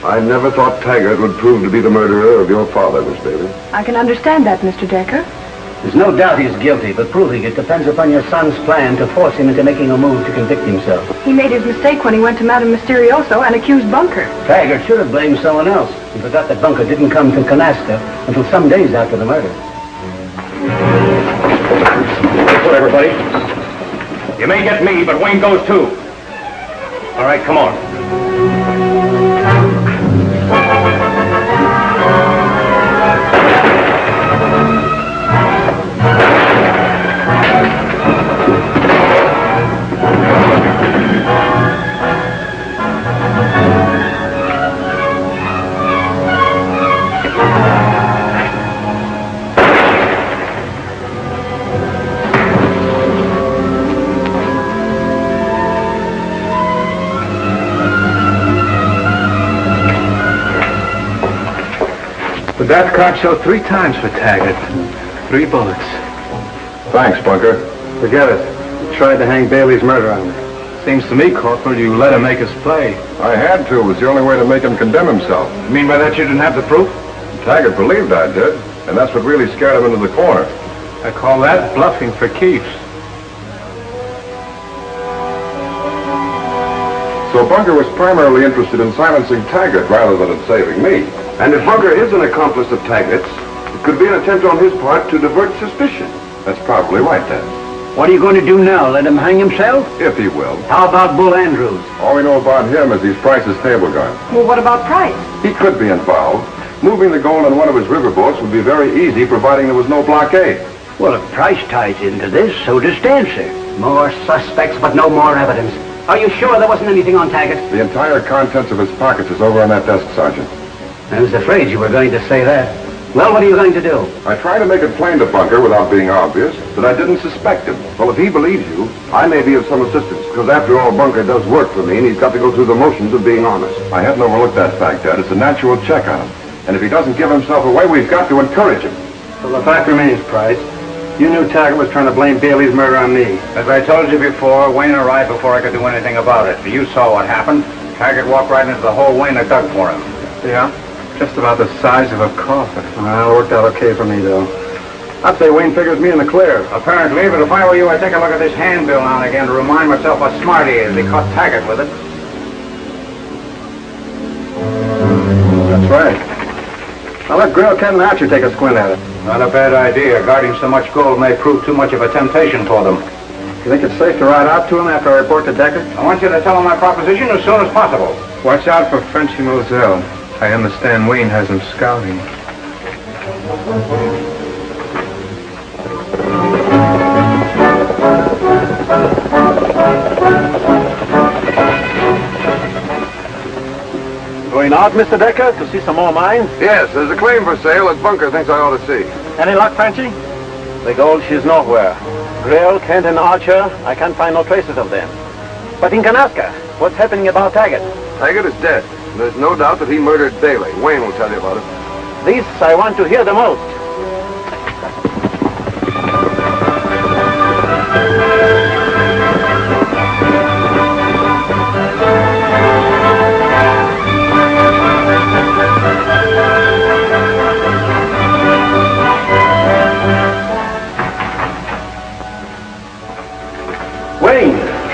I never thought Taggart would prove to be the murderer of your father, Miss Bailey. I can understand that, Mr. Decker. There's no doubt he's guilty, but proving it depends upon your son's plan to force him into making a move to convict himself. He made his mistake when he went to Madame Mysterioso and accused Bunker. Taggart should have blamed someone else. He forgot that Bunker didn't come to Canasta until some days after the murder. Good, everybody. You may get me, but Wayne goes too. All right, come on. The death card showed 3 times for Taggart. 3 bullets. Thanks, Bunker. Forget it. You tried to hang Bailey's murder on me. Seems to me, Corporal, you let him make his play. I had to. It was the only way to make him condemn himself. You mean by that you didn't have the proof? Taggart believed I did, and that's what really scared him into the corner. I call that bluffing for keeps. So Bunker was primarily interested in silencing Taggart rather than in saving me. And if Bunker is an accomplice of Taggart's, it could be an attempt on his part to divert suspicion. That's probably right, then. What are you going to do now? Let him hang himself? If he will. How about Bull Andrews? All we know about him is he's Price's table guard. Well, what about Price? He could be involved. Moving the gold on one of his riverboats would be very easy, providing there was no blockade. Well, if Price ties into this, so does Dancer. More suspects, but no more evidence. Are you sure there wasn't anything on Taggart? The entire contents of his pockets is over on that desk, Sergeant. I was afraid you were going to say that. Well, what are you going to do? I tried to make it plain to Bunker without being obvious that I didn't suspect him. Well, if he believes you, I may be of some assistance, because after all, Bunker does work for me, and he's got to go through the motions of being honest. I hadn't overlooked that fact, Dad. It's a natural check on him. And if he doesn't give himself away, we've got to encourage him. Well, the fact remains, Price. You knew Taggart was trying to blame Bailey's murder on me. As I told you before, Wayne arrived before I could do anything about it. You saw what happened. Taggart walked right into the hole Wayne had dug for him. Yeah? Just about the size of a coffin. Well, it worked out okay for me, though. I'd say Wayne figures me in the clear. Apparently, but if I were you, I'd take a look at this handbill now and again to remind myself how smart he is. He caught Taggart with it. That's right. I'll let Grill, Ken, and Hatcher take a squint at it. Not a bad idea. Guarding so much gold may prove too much of a temptation for them. You think it's safe to ride out to him after I report to Decker? I want you to tell him my proposition as soon as possible. Watch out for Frenchy Moselle. I understand Wayne has him scouting. Going out, Mr. Decker, to see some more mines? Yes, there's a claim for sale that Bunker thinks I ought to see. Any luck, Frenchy? The gold, she's nowhere. Grill, Kent, and Archer, I can't find no traces of them. But in Kanaska, what's happening about Taggart? Taggart is dead. There's no doubt that he murdered Bailey. Wayne will tell you about it. This I want to hear the most.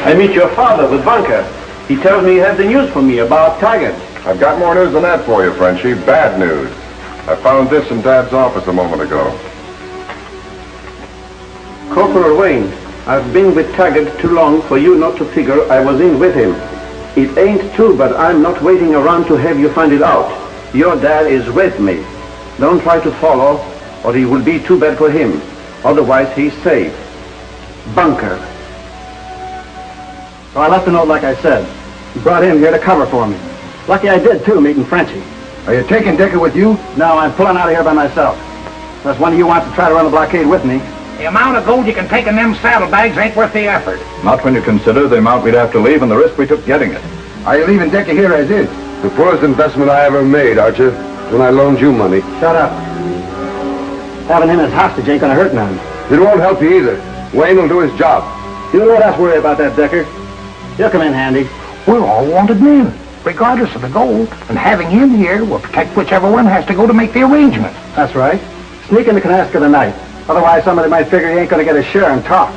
I meet your father with Bunker. He tells me he has the news for me about Taggart. I've got more news than that for you, Frenchie. Bad news. I found this in Dad's office a moment ago. Corporal Wayne, I've been with Taggart too long for you not to figure I was in with him. It ain't true, but I'm not waiting around to have you find it out. Your dad is with me. Don't try to follow, or it will be too bad for him. Otherwise, he's safe. Bunker. So I left a note like I said. He brought him here to cover for me. Lucky I did, too, meeting Frenchie. Are you taking Decker with you? No, I'm pulling out of here by myself. Unless one of you wants to try to run the blockade with me. The amount of gold you can take in them saddlebags ain't worth the effort. Not when you consider the amount we'd have to leave and the risk we took getting it. Are you leaving Decker here as is? The poorest investment I ever made, Archer, when I loaned you money. Shut up. Having him as hostage ain't gonna hurt none. It won't help you either. Wayne will do his job. You let us worry about that, Decker. He'll come in handy. We're all wanted men, regardless of the gold. And having him here will protect whichever one has to go to make the arrangement. That's right. Sneak into Kanaska tonight. Otherwise, somebody might figure he ain't gonna get a share and talk.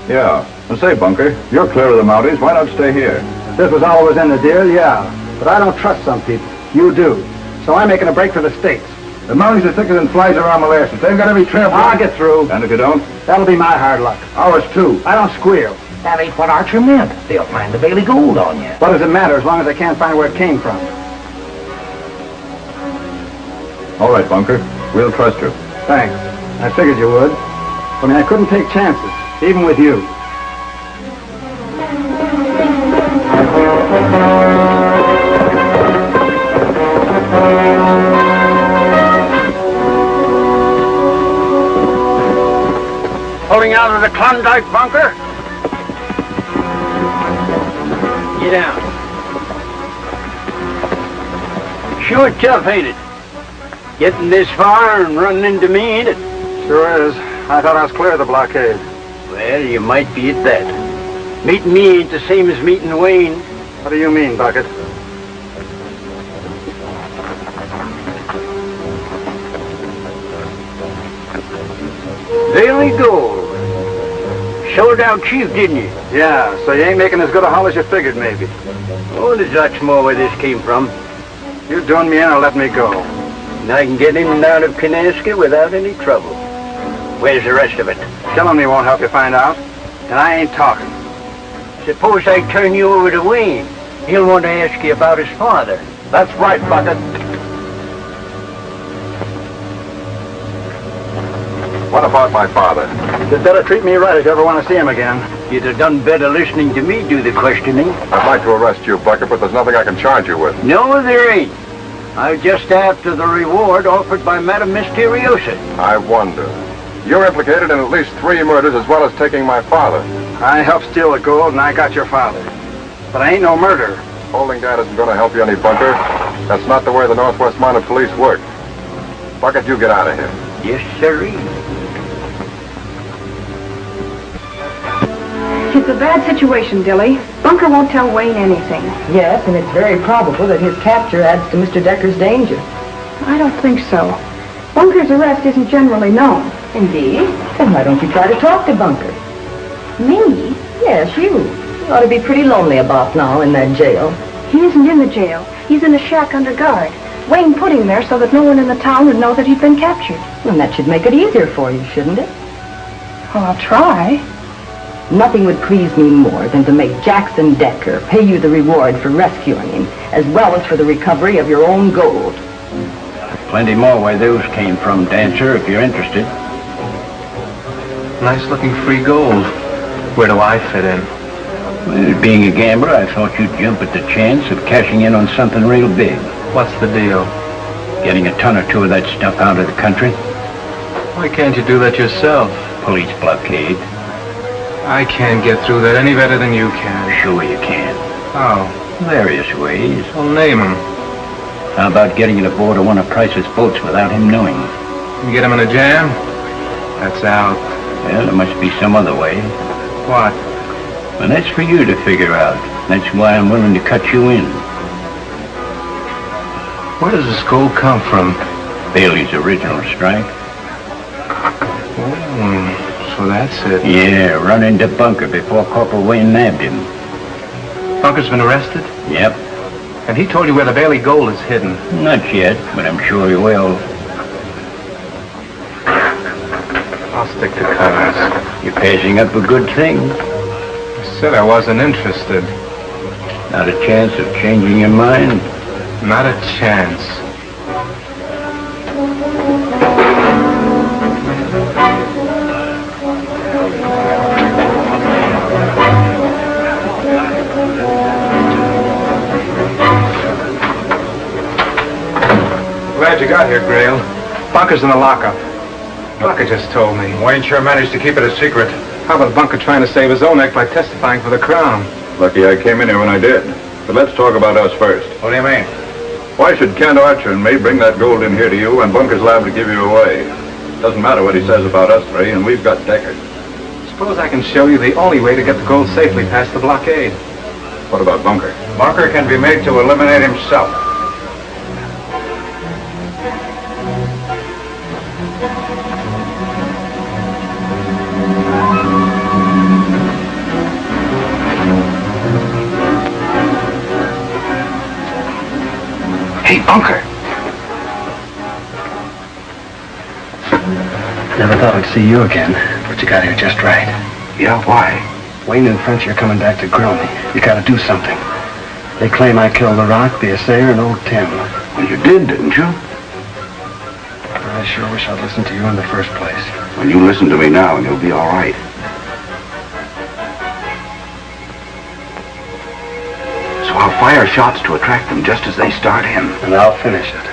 Yeah. And say, Bunker, you're clear of the Mounties. Why not stay here? If this was all that was in the deal, yeah. But I don't trust some people. You do. So I'm making a break for the States. The Mounties are thicker than flies around molasses. They've got every trail. I'll get through. And if you don't? That'll be my hard luck. Ours, too. I don't squeal. That ain't what Archer meant. They'll find the Bailey gold on you. What does it matter as long as I can't find where it came from? All right, Bunker. We'll trust you. Thanks. I figured you would. I mean, I couldn't take chances, even with you. Pulling out of the Klondike bunker? Get down. Sure tough, ain't it? Getting this far and running into me, ain't it? Sure is. I thought I was clear of the blockade. Well, you might be at that. Meeting me ain't the same as meeting Wayne. What do you mean, Bucket? Bailey gold. Sold out cheap, didn't you? Yeah, so you ain't making as good a haul as you figured, maybe. Oh, there's lots more where this came from. You doing me in or let me go? And I can get in and out of Kanaska without any trouble. Where's the rest of it? Killing me won't help you find out. And I ain't talking. Suppose I turn you over to Wayne. He'll want to ask you about his father. That's right, Bucket. What about my father? You'd better treat me right if you ever want to see him again. You'd have done better listening to me do the questioning. I'd like to arrest you, Bucket, but there's nothing I can charge you with. No, there ain't. I'm just after the reward offered by Madame Mysteriosa. I wonder. You're implicated in at least 3 murders as well as taking my father. I helped steal the gold and I got your father. But I ain't no murderer. Holding that isn't going to help you any, Bunker. That's not the way the Northwest Mounted Police work. Bucket, you get out of here. Yes, sirree. It's a bad situation, Dilly. Bunker won't tell Wayne anything. Yes, and it's very probable that his capture adds to Mr. Decker's danger. I don't think so. Bunker's arrest isn't generally known. Indeed? Then why don't you try to talk to Bunker? Me? Yes, you. You ought to be pretty lonely about now in that jail. He isn't in the jail. He's in a shack under guard. Wayne put him there so that no one in the town would know that he'd been captured. And that should make it easier for you, shouldn't it? Well, I'll try. Nothing would please me more than to make Jackson Decker pay you the reward for rescuing him, as well as for the recovery of your own gold. Plenty more where those came from, Dancer, if you're interested. Nice looking free gold. Where do I fit in? Well, being a gambler, I thought you'd jump at the chance of cashing in on something real big. What's the deal? Getting a ton or two of that stuff out of the country. Why can't you do that yourself? Police blockade. I can't get through that any better than you can. Sure you can. How? Various ways. Well, name them. How about getting it aboard of one of Price's boats without him knowing? You get him in a jam? That's out. Well, there must be some other way. What? Well, that's for you to figure out. That's why I'm willing to cut you in. Where does this gold come from? Bailey's original strike. Oh, so that's it. Yeah, run into Bunker before Corporal Wayne nabbed him. Bunker's been arrested? Yep. And he told you where the Bailey gold is hidden? Not yet, but I'm sure he will. I'll stick to cards. You're passing up a good thing. I said I wasn't interested. Not a chance of changing your mind? Not a chance. Glad you got here, Grail. Bunker's in the lockup. Bunker just told me. Wayne sure managed to keep it a secret. How about Bunker trying to save his own neck by testifying for the Crown? Lucky I came in here when I did. But let's talk about us first. What do you mean? Why should Kent Archer and me bring that gold in here to you and Bunker's liable to give you away? Doesn't matter what he says about us three, and we've got Deckard. Suppose I can show you the only way to get the gold safely past the blockade. What about Bunker? Bunker can be made to eliminate himself. Hey, Bunker. Never thought I'd see you again, but you got here just right. Yeah, why? Wayne and French are coming back to grill me. You gotta do something. They claim I killed the Rock, the Assayer, and old Tim. Well, you did, didn't you? I sure wish I'd listened to you in the first place. Well, you listen to me now and you'll be all right. So I'll fire shots to attract them just as they start in. And I'll finish it.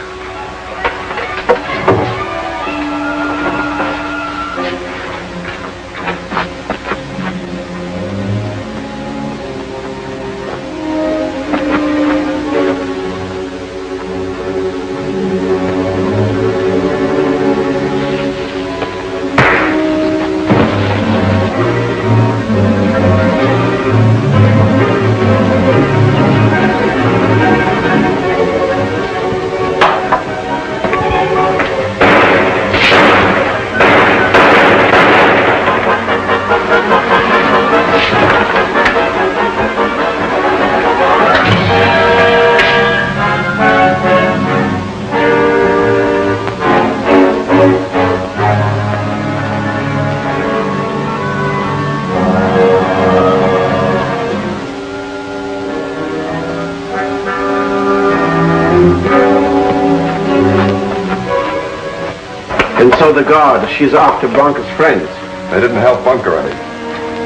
And so the guard, she's after Bunker's friends. They didn't help Bunker any.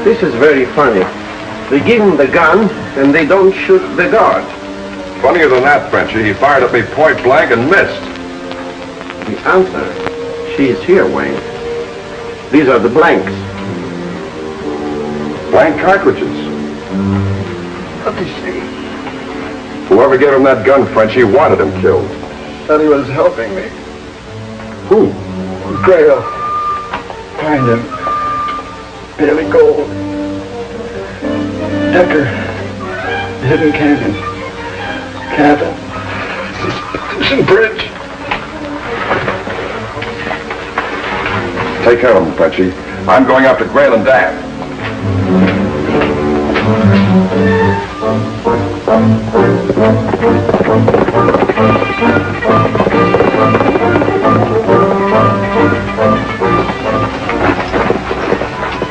This is very funny. They give him the gun, and they don't shoot the guard. Funnier than that, Frenchy. He fired at me point blank and missed. The answer, she is here, Wayne. These are the blanks. Blank cartridges. What is he? Whoever gave him that gun, Frenchy, wanted him killed. Said he was helping me. Who? Grail. Find him. Bailey gold. Decker. Hidden canyon. Cabin. Suspension bridge. Take care of him, Frenchy. I'm going after Grail and Dan.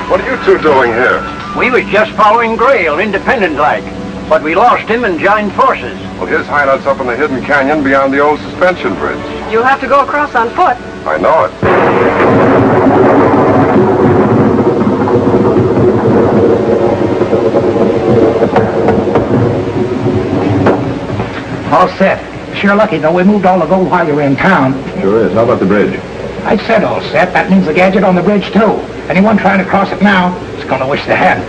What are you two doing here? We was just following Grail, independent-like. But we lost him and joined forces. Well, his hideout's up in the hidden canyon beyond the old suspension bridge. You'll have to go across on foot. I know it. All set. Sure lucky, though. We moved all the gold while you were in town. Sure is. How about the bridge? I said all set. That means the gadget on the bridge, too. Anyone trying to cross it now is going to wish they hadn't.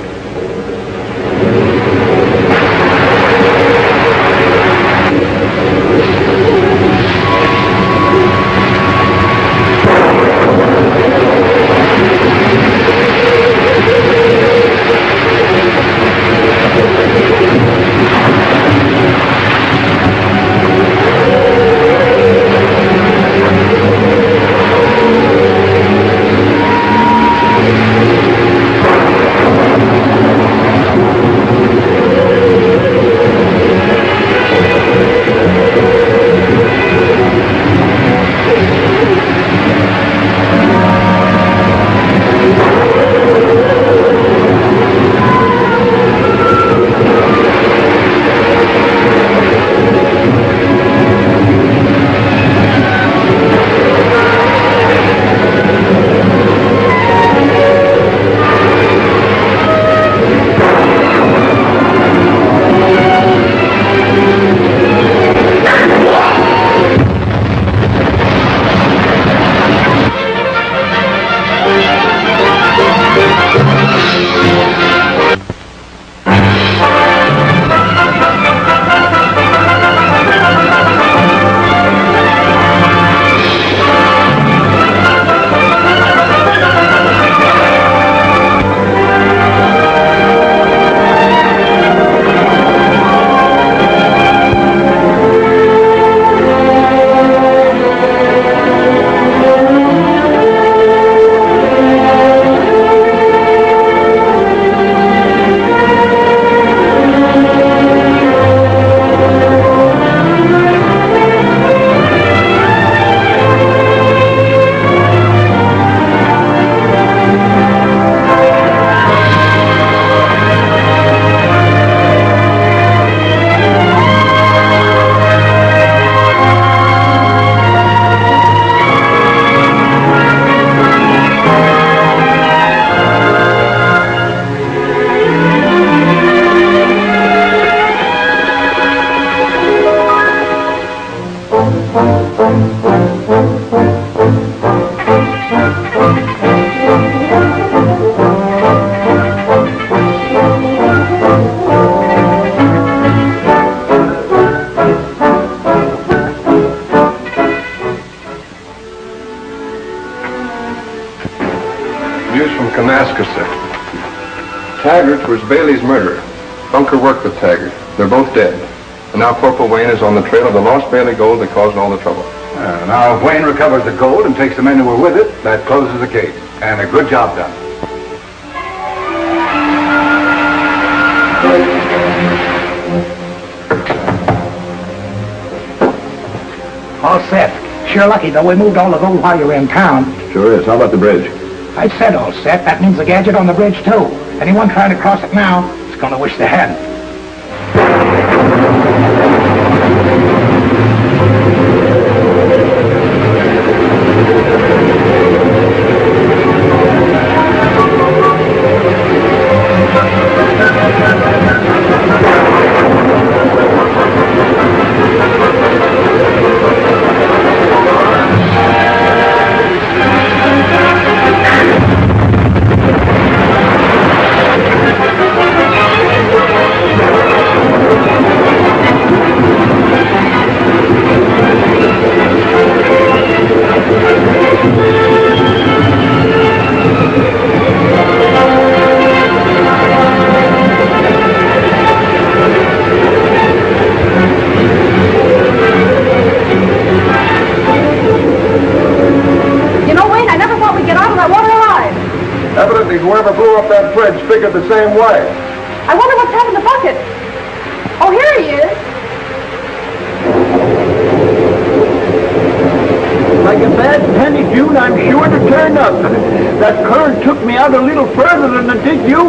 was Bailey's murderer. Bunker worked with Taggart. They're both dead. And now Corporal Wayne is on the trail of the lost Bailey gold that caused all the trouble. Now, if Wayne recovers the gold and takes the men who were with it, that closes the case. And a good job done. All set. Sure lucky, though, we moved all the gold while you were in town. Sure is. How about the bridge? I said all set. That means the gadget on the bridge, too. Anyone trying to cross it now is going to wish they hadn't. Whoever blew up that bridge figured the same way. I wonder what's happened to Bucket. Oh, here he is. Like a bad penny, June, I'm sure to turn up. That current took me out a little further than it did you.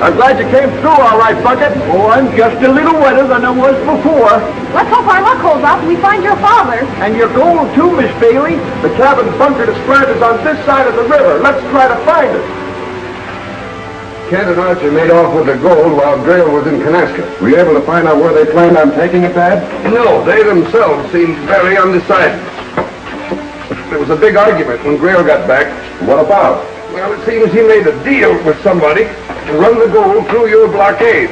I'm glad you came through all right, Bucket. Oh, I'm just a little wetter than I was before. Let's hope our luck holds out and we find your father. And your gold, too, Miss Bailey. The cabin Bunker described is on this side of the river. Let's try to find it. Kent and Archer made off with the gold while Grail was in Kanaska. Were you able to find out where they planned on taking it, Dad? No, they themselves seemed very undecided. There was a big argument when Grail got back. What about? Well, it seems he made a deal with somebody to run the gold through your blockade.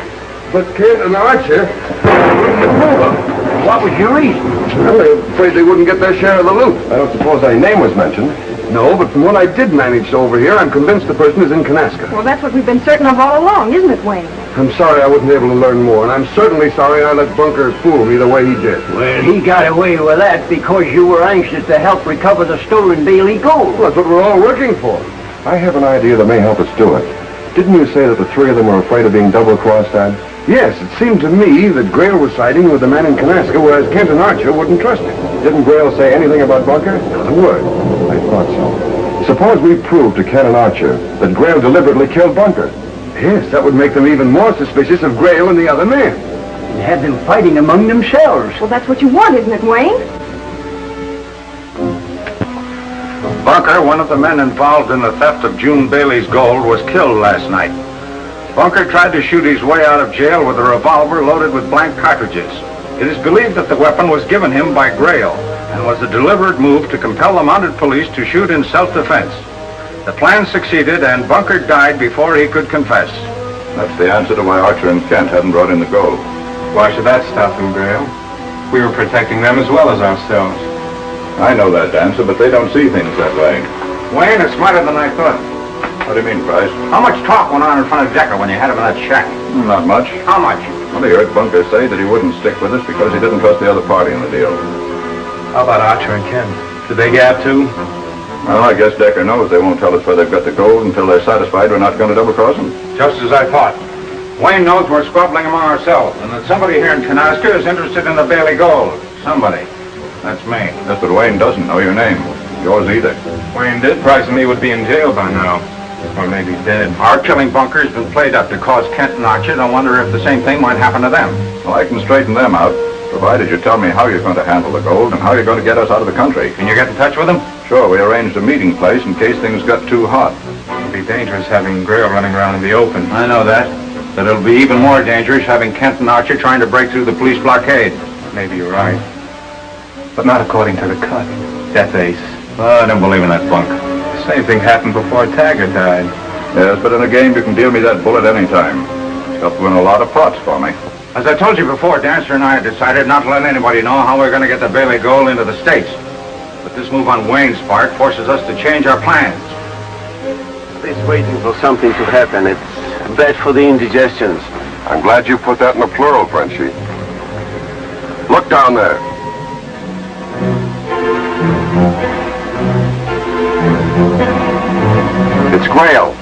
But Kent and Archer wouldn't approve of it. What was your reason? Well, they were afraid they wouldn't get their share of the loot. I don't suppose any name was mentioned. No, but from what I did manage to overhear, I'm convinced the person is in Kanaska. Well, that's what we've been certain of all along, isn't it, Wayne? I'm sorry I wasn't able to learn more, and I'm certainly sorry I let Bunker fool me the way he did. Well, he got away with that because you were anxious to help recover the stolen Bailey gold. Well, that's what we're all working for. I have an idea that may help us do it. Didn't you say that the three of them were afraid of being double-crossed, Dad? Yes, it seemed to me that Grail was siding with the man in Kanaska, whereas Kent and Archer wouldn't trust him. Didn't Grail say anything about Bunker? Not a word. I thought so. Suppose we prove to Kent and Archer that Grail deliberately killed Bunker. Yes, that would make them even more suspicious of Grail and the other man. And have them fighting among themselves. Well, that's what you want, isn't it, Wayne? Bunker, one of the men involved in the theft of June Bailey's gold, was killed last night. Bunker tried to shoot his way out of jail with a revolver loaded with blank cartridges. It is believed that the weapon was given him by Grail and was a deliberate move to compel the mounted police to shoot in self-defense. The plan succeeded, and Bunker died before he could confess. That's the answer to why Archer and Kent hadn't brought in the gold. Why should that stop them, Grail? We were protecting them as well as ourselves. I know that answer, but they don't see things that way. Wayne is smarter than I thought. What do you mean, Price? How much talk went on in front of Decker when you had him in that shack? Not much. How much? Well, he heard Bunker say that he wouldn't stick with us because he didn't trust the other party in the deal. How about Archer and Kent? Did they gab too? Well, I guess Decker knows they won't tell us where they've got the gold until they're satisfied we're not going to double-cross them. Just as I thought. Wayne knows we're squabbling among ourselves, and that somebody here in Kanaska is interested in the Bailey gold. Somebody. That's me. That's what Wayne doesn't know your name. Yours either. Wayne did. Price and me would be in jail by now. Or maybe dead. Our killing Bunker has been played up to cause Kent and Archer to wonder if the same thing might happen to them. Well, I can straighten them out, provided you tell me how you're going to handle the gold and how you're going to get us out of the country. Can you get in touch with them? Sure, we arranged a meeting place in case things got too hot. It'd be dangerous having Grail running around in the open. I know that. But it'll be even more dangerous having Kent and Archer trying to break through the police blockade. Maybe you're right. But not according to the cut. Death ace. I don't believe in that bunk. Same thing happened before Taggart died. Yes, but in a game you can deal me that bullet any time. It's helped win a lot of pots for me. As I told you before, Dancer and I had decided not to let anybody know how we're going to get the Bailey gold into the States. But this move on Wayne's part forces us to change our plans. He's waiting for something to happen. It's Bad for the indigestions. I'm glad you put that in the plural, Frenchie. Look down there. It's quail.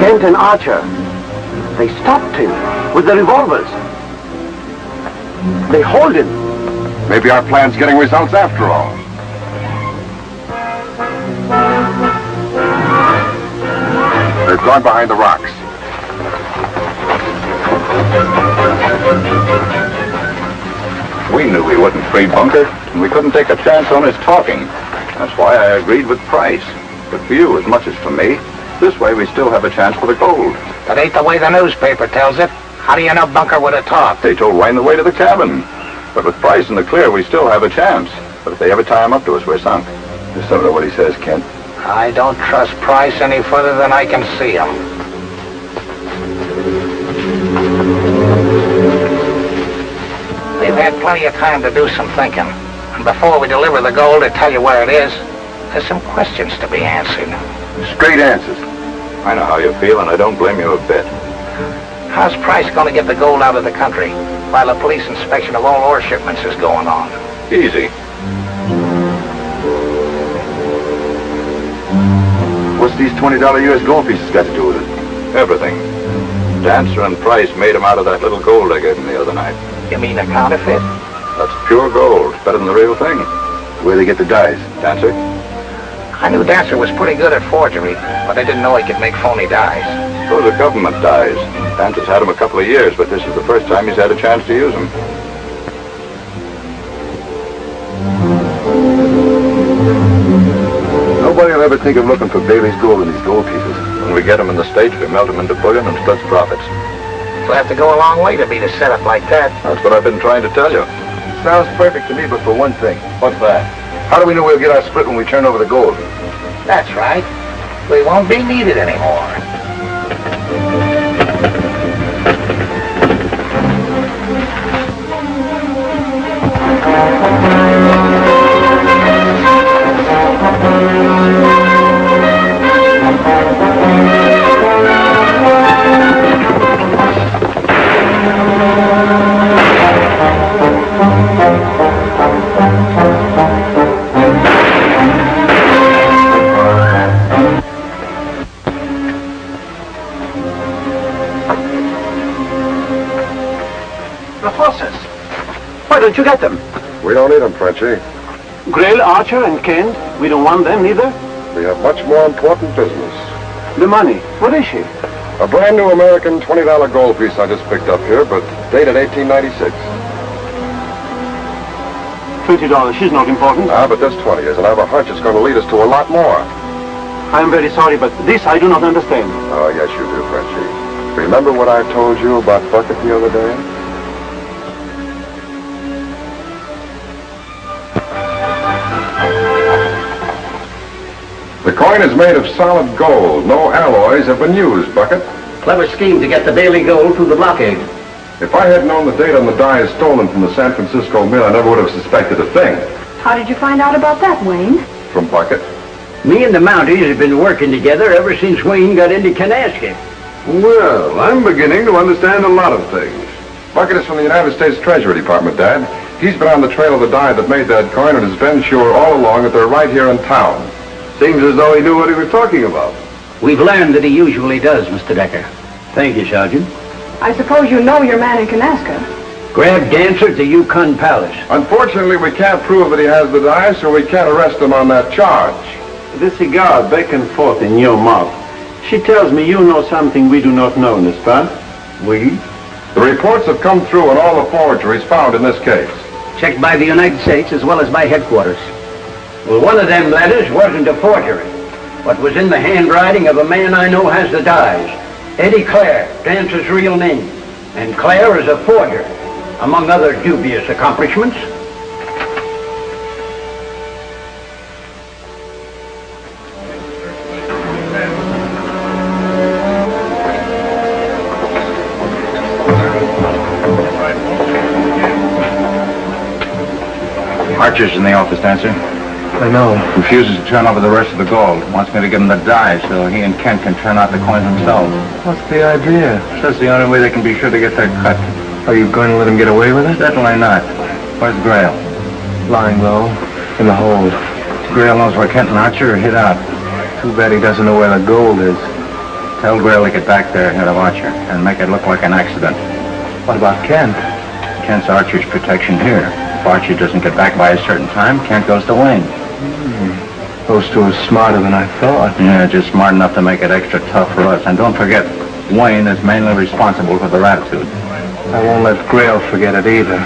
Kent and Archer. They stopped him with the revolvers. They hold him. Maybe our plan's getting results after all. They've gone behind the rocks. We knew we wouldn't free Bunker, and we couldn't take a chance on his talking. That's why I agreed with Price. But for you as much as for me, this way we still have a chance for the gold. That ain't the way the newspaper tells it. How do you know Bunker would have talked? They told Wayne the way to the cabin. But with Price in the clear, we still have a chance. But if they ever tie him up to us, we're sunk. Just don't know what he says, Kent. I don't trust Price any further than I can see him. We've had plenty of time to do some thinking. And before we deliver the gold to tell you where it is, there's some questions to be answered. Straight answers. I know how you feel, and I don't blame you a bit. How's Price going to get the gold out of the country while a police inspection of all ore shipments is going on? Easy. What's these $20 US gold pieces got to do with it? Everything. Dancer and Price made him out of that little gold I gave him the other night. You mean a counterfeit? That's pure gold. Better than the real thing. Where they get the dyes? Dancer? I knew Dancer was pretty good at forgery, but I didn't know he could make phony dyes. So the government dyes. Dancer's had him a couple of years, but this is the first time he's had a chance to use them. Nobody will ever think of looking for Bailey's gold in these gold pieces. When we get them in the States, we melt them into bullion and split profits. We'll have to go a long way to beat a setup like that. That's what I've been trying to tell you. Sounds perfect to me, but for one thing. What's that? How do we know we'll get our split when we turn over the gold? That's right. We won't be needed anymore. Why don't you get them? We don't need them, Frenchie. Grill, Archer, and Kent, we don't want them neither. We have much more important business. The money, what is she? A brand new American $20 gold piece I just picked up here, but dated 1896. $20, she's not important. Ah, but this 20 is, and I have a hunch it's going to lead us to a lot more. I'm very sorry, but this I do not understand. Oh, yes, you do, Frenchie. Remember what I told you about Bucket the other day? The coin is made of solid gold. No alloys have been used, Bucket. Clever scheme to get the Bailey gold through the blockade. If I had known the date on the die is stolen from the San Francisco mill, I never would have suspected a thing. How did you find out about that, Wayne? From Bucket. Me and the Mounties have been working together ever since Wayne got into Canasket. Well, I'm beginning to understand a lot of things. Bucket is from the United States Treasury Department, Dad. He's been on the trail of the die that made that coin and has been sure all along that they're right here in town. Seems as though he knew what he was talking about. We've learned that he usually does, Mr. Decker. Thank you, Sergeant. I suppose you know your man in Kanaska. Grab Dancer at the Yukon Palace. Unfortunately, we can't prove that he has the die, so we can't arrest him on that charge. The cigar back and forth in your mouth. She tells me you know something we do not know, n'est-ce pas? We? The reports have come through on all the forgeries found in this case. Checked by the United States as well as by headquarters. Well, one of them letters wasn't a forgery, but was in the handwriting of a man I know has the dies. Eddie Clare, Dancer's real name. And Clare is a forger, among other dubious accomplishments. Archer's in the office, Dancer. I know. Refuses to turn over the rest of the gold. Wants me to give him the dies so he and Kent can turn out the coins themselves. What's the idea? Says the only way they can be sure to get their cut. Are you going to let him get away with it? Certainly not. Where's Grail? Lying low, in the hold. Grail knows where Kent and Archer hid out. Too bad he doesn't know where the gold is. Tell Grail to get back there ahead of Archer and make it look like an accident. What about Kent? Kent's Archer's protection here. If Archer doesn't get back by a certain time, Kent goes to Wayne. Those two are smarter than I thought. Yeah, just smart enough to make it extra tough for us. And don't forget, Wayne is mainly responsible for their attitude. I won't let Grail forget it either.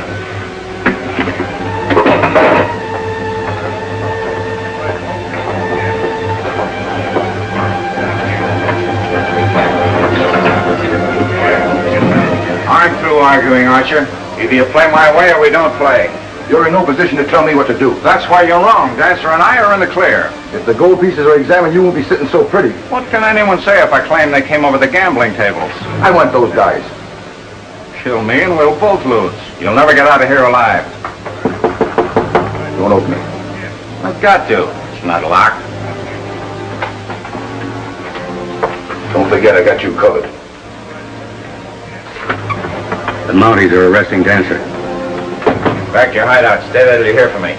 I'm through arguing, Archer. Either you play my way or we don't play. You're in no position to tell me what to do. That's why you're wrong. Dancer and I are in the clear. If the gold pieces are examined, you won't be sitting so pretty. What can anyone say if I claim they came over the gambling tables? I want those dice. Kill me and we'll both lose. You'll never get out of here alive. Don't open it. I've got to. It's not locked. Don't forget I got you covered. The Mounties are arresting Dancer. Back to your hideout. Stay there till you hear from me.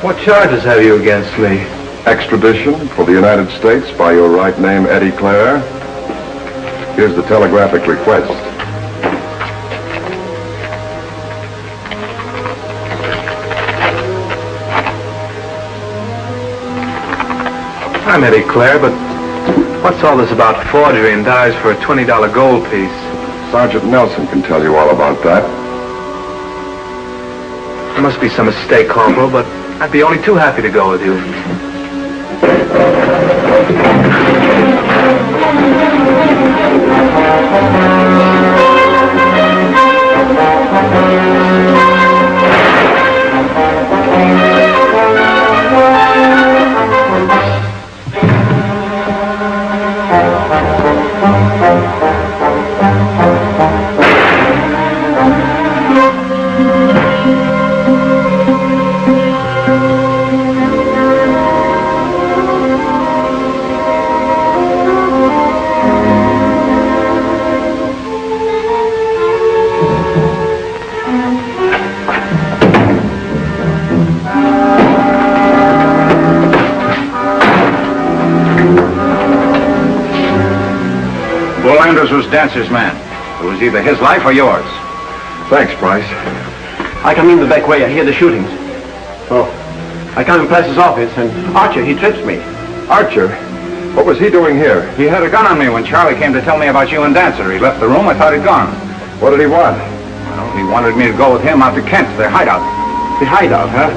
What charges have you against me? Extradition for the United States by your right name, Eddie Clare. Here's the telegraphic request. I'm Eddie Clare, but what's all this about forgery and dies for a $20 gold piece? Sergeant Nelson can tell you all about that. There must be some mistake, Corporal, but I'd be only too happy to go with you. Was Dancer's man. It was either his life or yours. Thanks, Price. I come in the back way. I hear the shootings. Oh, I come in Price's office, and Archer, he trips me. Archer? What was he doing here? He had a gun on me when Charlie came to tell me about you and Dancer. He left the room. I thought he'd gone. What did he want? Well, he wanted me to go with him out to Kent, their hideout. The hideout, huh?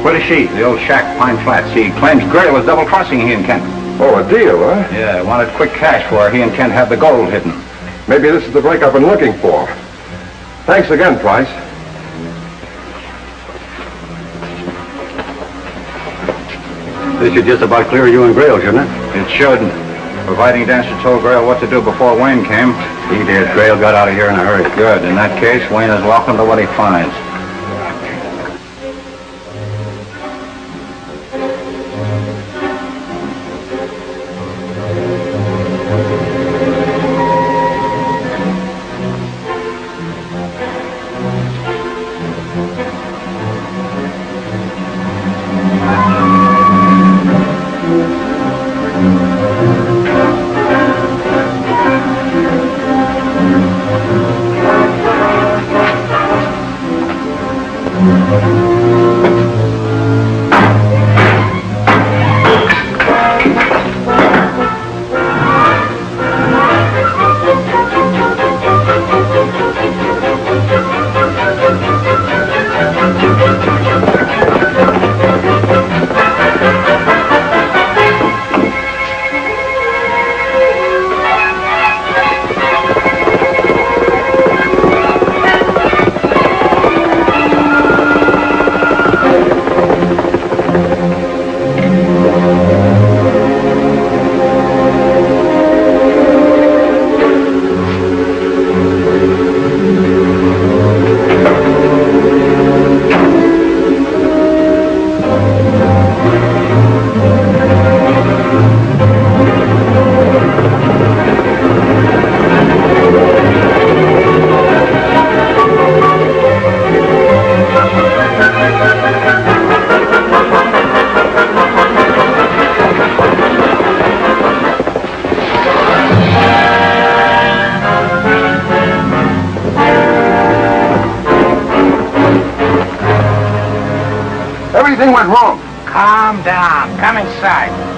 Where is she? The old shack, Pine Flats. He claims Grail was double-crossing he and Kent. Oh, a deal, huh? Yeah, wanted quick cash for her. He and Kent had the gold hidden. Maybe this is the break I've been looking for. Thanks again, Price. This should just about clear you and Grail, shouldn't it? It should. Providing Dancer told Grail what to do before Wayne came. He did. Grail got out of here in a hurry. Good. In that case, Wayne is welcome to what he finds. Something went wrong. Calm down. Come inside.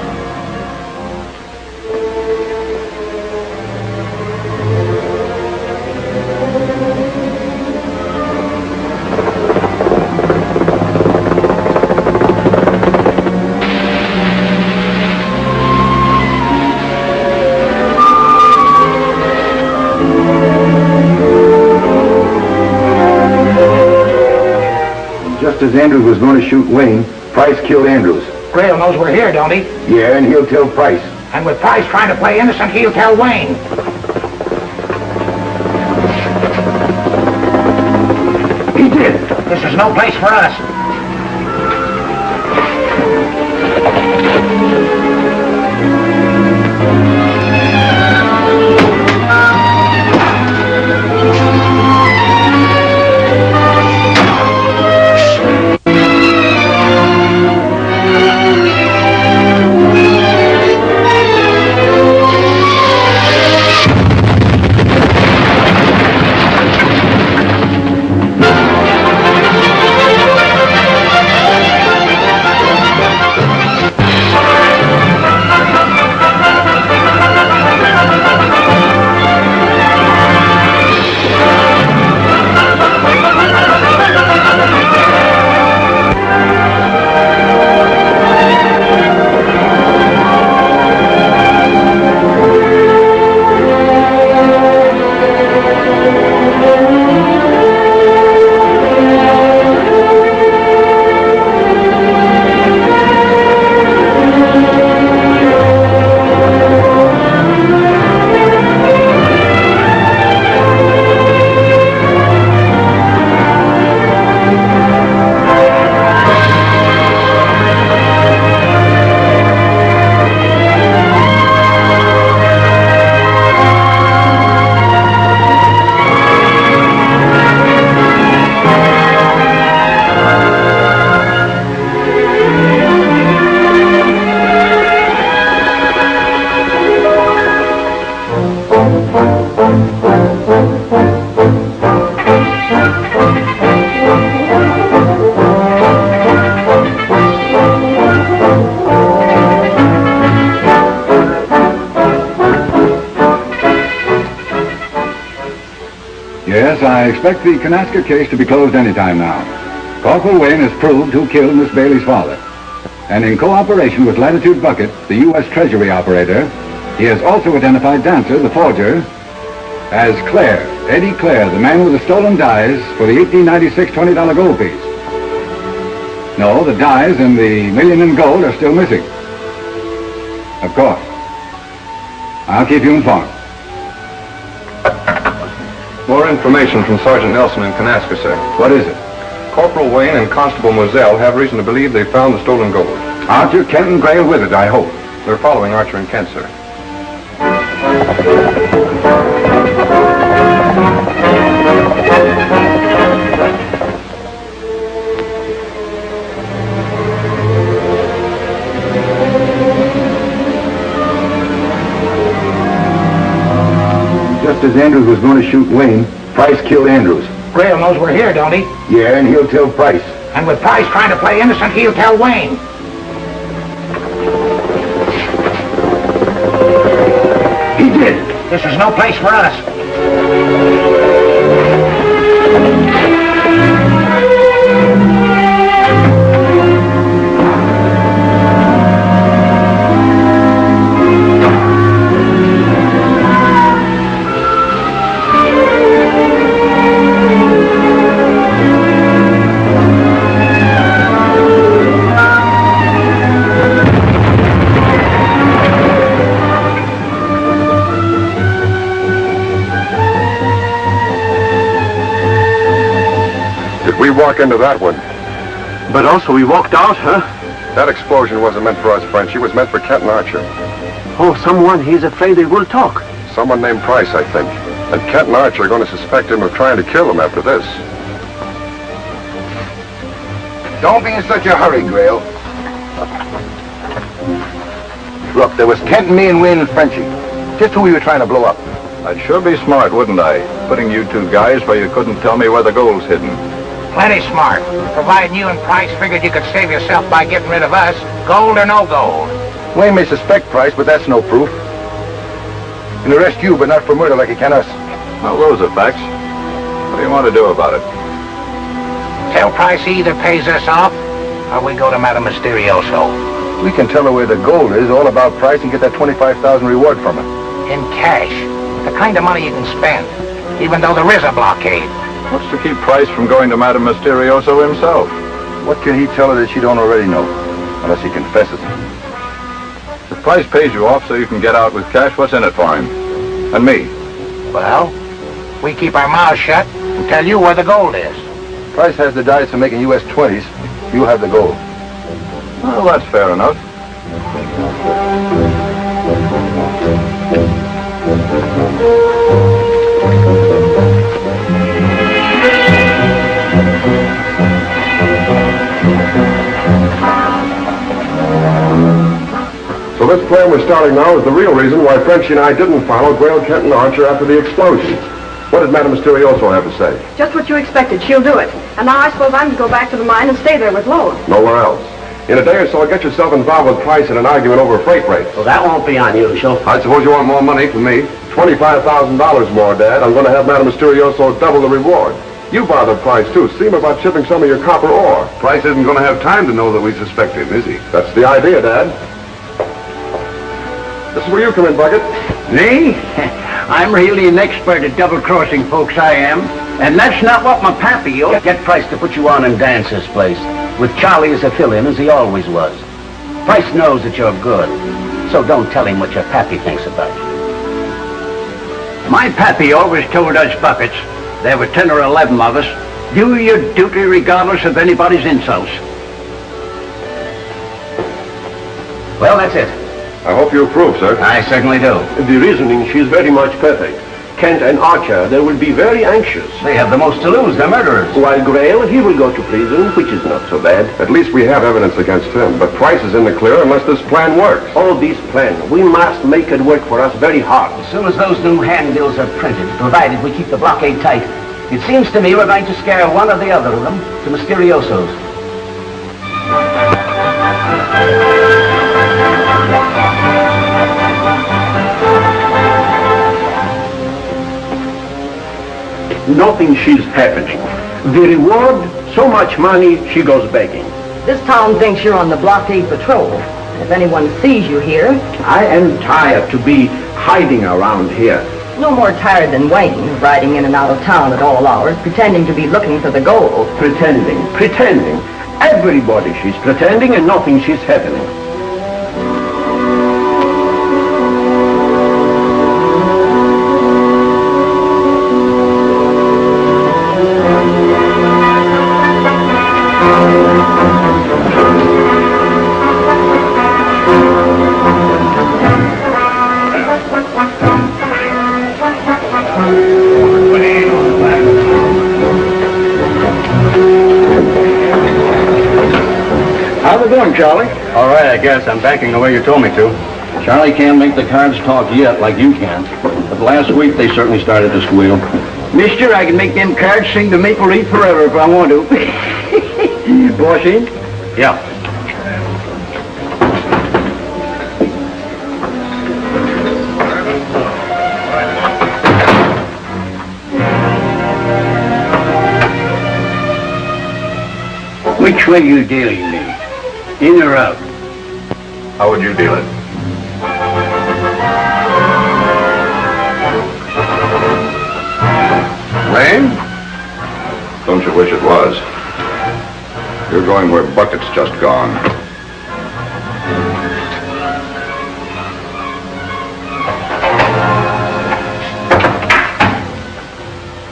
Just as Andrews was going to shoot Wayne, Price killed Andrews. Grail knows we're here, don't he? Yeah, and he'll tell Price. And with Price trying to play innocent, he'll tell Wayne. He did. This is no place for us. Yes, I expect the Kanaska case to be closed any time now. Corporal Wayne has proved who killed Miss Bailey's father. And in cooperation with Latitude Bucket, the U.S. Treasury operator, he has also identified Dancer, the forger, as Clare, Eddie Clare, the man with the stolen dies for the 1896 $20 gold piece. No, the dies and the million in gold are still missing. Of course. I'll keep you informed. More information from Sergeant Nelson in Kanaska, sir. What is it? Corporal Wayne and Constable Moselle have reason to believe they found the stolen gold. Archer, Kent, and Grail with it, I hope. They're following Archer and Kent, sir. Just as Andrews was going to shoot Wayne, Price killed Andrews. Grail knows we're here, don't he? Yeah, and he'll tell Price. And with Price trying to play innocent, he'll tell Wayne. He did. This is no place for us. We walk into that one. But also we walked out, huh? That explosion wasn't meant for us, French. It was meant for Kent and Archer. Oh, someone he's afraid they will talk. Someone named Price, I think. And Kent and Archer are going to suspect him of trying to kill him after this. Don't be in such a hurry, Grail. Look, there was Kent and me and Wayne and Frenchie. Just who we were trying to blow up. I'd sure be smart, wouldn't I? Putting you two guys where you couldn't tell me where the gold's hidden. Plenty smart. Providing you and Price figured you could save yourself by getting rid of us, gold or no gold. Wayne may suspect Price, but that's no proof. He can arrest you, but not for murder like he can us. Well, those are facts. What do you want to do about it? Tell Price he either pays us off, or we go to Madame Mysterioso. We can tell her where the gold is, all about Price, and get that $25,000 reward from her. In cash. The kind of money you can spend, even though there is a blockade. What's to keep Price from going to Madame Mysterioso himself? What can he tell her that she don't already know? Unless he confesses. If Price pays you off so you can get out with cash, what's in it for him? And me? Well, we keep our mouths shut and tell you where the gold is. Price has the dice for making U.S. 20s. You have the gold. Well, that's fair enough. So this plan we're starting now is the real reason why Frenchie and I didn't follow Grail, Kent, and Archer after the explosion. What did Madame Mysterioso have to say? Just what you expected. She'll do it. And now I suppose I'm to go back to the mine and stay there with Lode. Nowhere else. In a day or so, get yourself involved with Price in an argument over freight rates. Well, that won't be unusual. I suppose you want more money from me. $25,000 more, Dad. I'm going to have Madame Mysterioso double the reward. You bother Price, too. See him about shipping some of your copper ore. Price isn't going to have time to know that we suspect him, is he? That's the idea, Dad. This is where you come in, Bucket. Me? I'm really an expert at double-crossing folks, I am. And that's not what my pappy ought. Get Price to put you on and dance this place, with Charlie as a fill-in, as he always was. Price knows that you're good, so don't tell him what your pappy thinks about you. My pappy always told us buckets, there were 10 or 11 of us, do your duty regardless of anybody's insults. Well, that's it. I hope you approve, sir. I certainly do. The reasoning, she's very much perfect. Kent and Archer, they will be very anxious. They have the most to lose, they're murderers. While Grail, he will go to prison, which is not so bad. At least we have evidence against him, but Price is in the clear unless this plan works. All this plan, we must make it work for us very hard. As soon as those new handbills are printed, provided we keep the blockade tight, it seems to me we're going to scare one or the other of them to Mysterioso's. Nothing she's happening. The reward, so much money, she goes begging. This town thinks you're on the blockade patrol. If anyone sees you here... I am tired to be hiding around here. No more tired than Wayne, riding in and out of town at all hours, pretending to be looking for the gold. Pretending. Everybody she's pretending and nothing she's happening. How's it going, Charlie? All right, I guess. I'm banking the way you told me to. Charlie can't make the cards talk yet like you can. But last week they certainly started to squeal. Mister, I can make them cards sing the Maple Leaf forever if I want to. Boss in? Yeah. Which way you dealing me? In or out? How would you deal it? Wayne? Don't you wish it was? You're going where Bucket's just gone.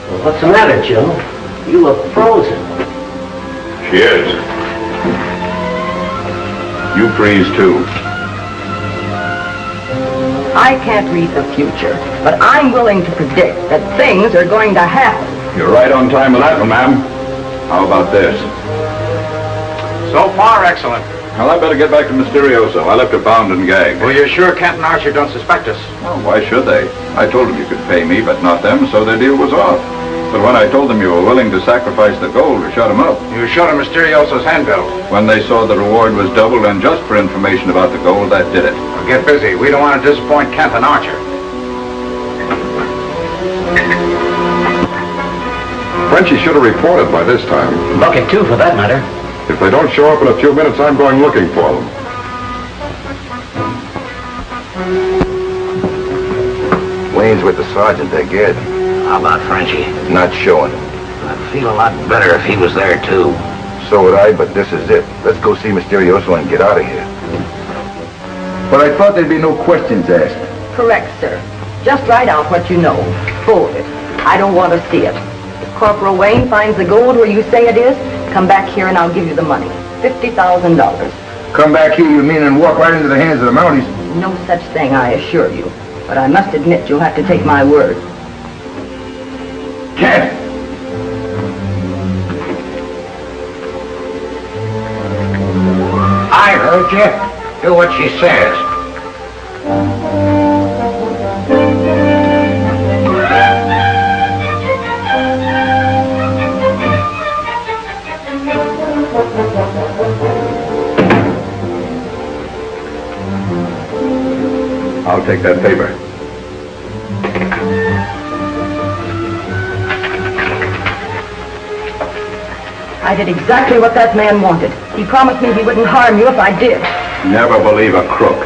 Well, what's the matter, Joe? You look frozen. She is. You freeze too. I can't read the future, but I'm willing to predict that things are going to happen. You're right on time with that one, ma'am. How about this? So far, excellent. Well, I better get back to Mysterioso. I left her bound and gagged. Well, you're sure Kent and Archer don't suspect us? Well, why should they? I told them you could pay me, but not them, so their deal was off. But when I told them you were willing to sacrifice the gold to shut them up, You showed him Mysterioso's handbill. when they saw the reward was doubled and just for information about the gold, that did it. Well, get busy. We don't want to disappoint Kent and Archer. Frenchie should have reported by this time. Bucket, too, for that matter. If they don't show up in a few minutes, I'm going looking for them. Wayne's with the sergeant, they're good. How about Frenchie? Not showing. I'd feel a lot better if he was there, too. So would I, but this is it. Let's go see Mysterioso and get out of here. But I thought there'd be no questions asked. Correct, sir. Just write out what you know. Forward it. I don't want to see it. If Corporal Wayne finds the gold where you say it is, come back here and I'll give you the money. $50,000. Come back here, you mean, and walk right into the hands of the Mounties. No such thing, I assure you. But I must admit you'll have to take my word. Kent! I heard you. Do what she says. I'll take that paper. I did exactly what that man wanted. He promised me he wouldn't harm you if I did. Never believe a crook.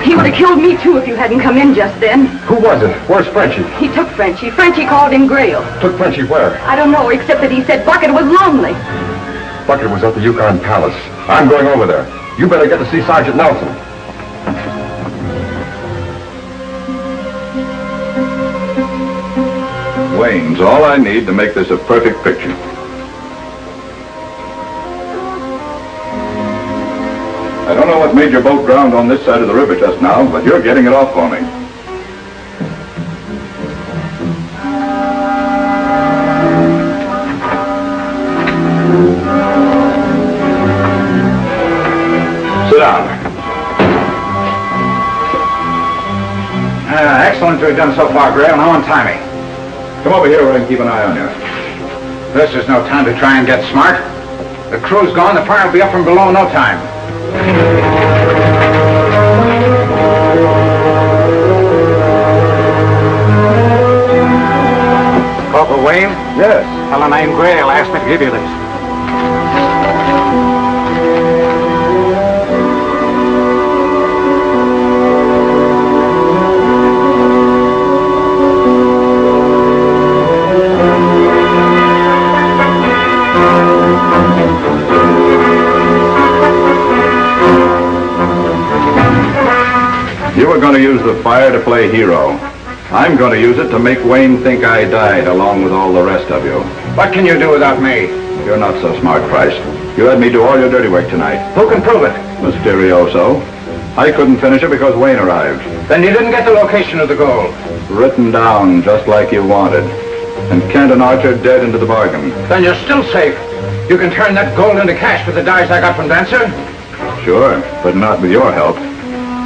He would have killed me, too, if you hadn't come in just then. Who was it? Where's Frenchie? He took Frenchie. Frenchie called him Grail. Took Frenchie where? I don't know, except that he said Bucket was lonely. Bucket was at the Yukon Palace. I'm going over there. You better get to see Sergeant Nelson. Wayne's all I need to make this a perfect picture. I don't know what made your boat ground on this side of the river just now, but you're getting it off for me. Sit down. Excellent to have done so far, Grail. Now untie me. Come over here where I can keep an eye on you. This is no time to try and get smart. The crew's gone. The fire will be up from below in no time. Corporal Wayne? Yes. Fellow named Grail asked me to give you this. You were going to use the fire to play hero. I'm going to use it to make Wayne think I died along with all the rest of you. What can you do without me? You're not so smart, Price. You had me do all your dirty work tonight. Who can prove it? Mysterioso. I couldn't finish it because Wayne arrived. Then you didn't get the location of the gold. Written down just like you wanted. And Kent and Archer dead into the bargain. Then you're still safe. You can turn that gold into cash with the dice I got from Dancer. Sure, but not with your help.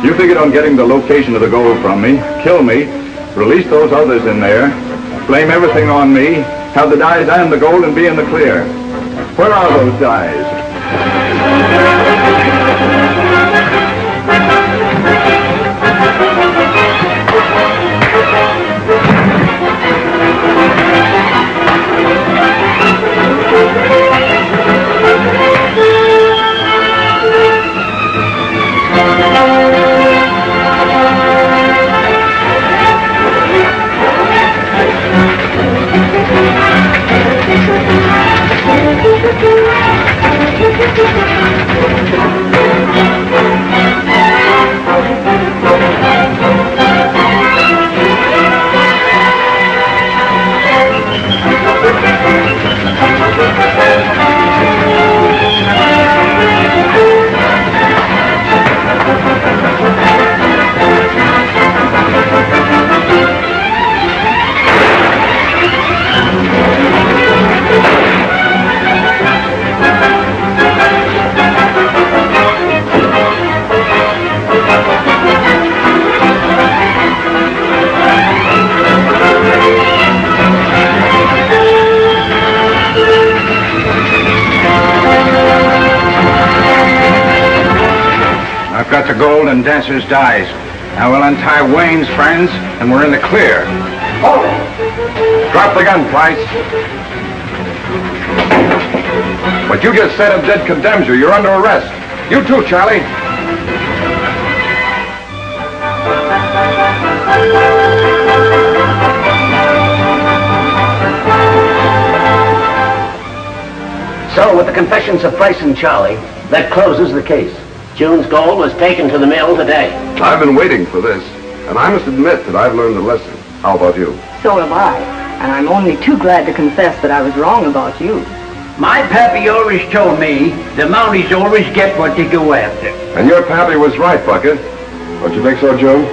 You figured on getting the location of the gold from me, kill me, release those others in there, blame everything on me, have the dies and the gold and be in the clear. Where are those dies? I've got the gold and Dancer's dies. Now we'll untie Wayne's friends, and we're in the clear. Hold it. Drop the gun, Price. What you just said of dead condemns you. You're under arrest. You too, Charlie. So, with the confessions of Price and Charlie, that closes the case. June's gold was taken to the mill today. I've been waiting for this, and I must admit that I've learned a lesson. How about you? So have I. And I'm only too glad to confess that I was wrong about you. My pappy always told me the Mounties always get what they go after. And your pappy was right, Bucket. Don't you think so, June?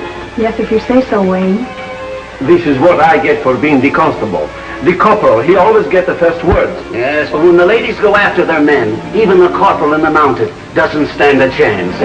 Yes, if you say so, Wayne. This is what I get for being the constable. The corporal, he always get the first words. Yes, but when the ladies go after their men, even the corporal in the mounted doesn't stand a chance.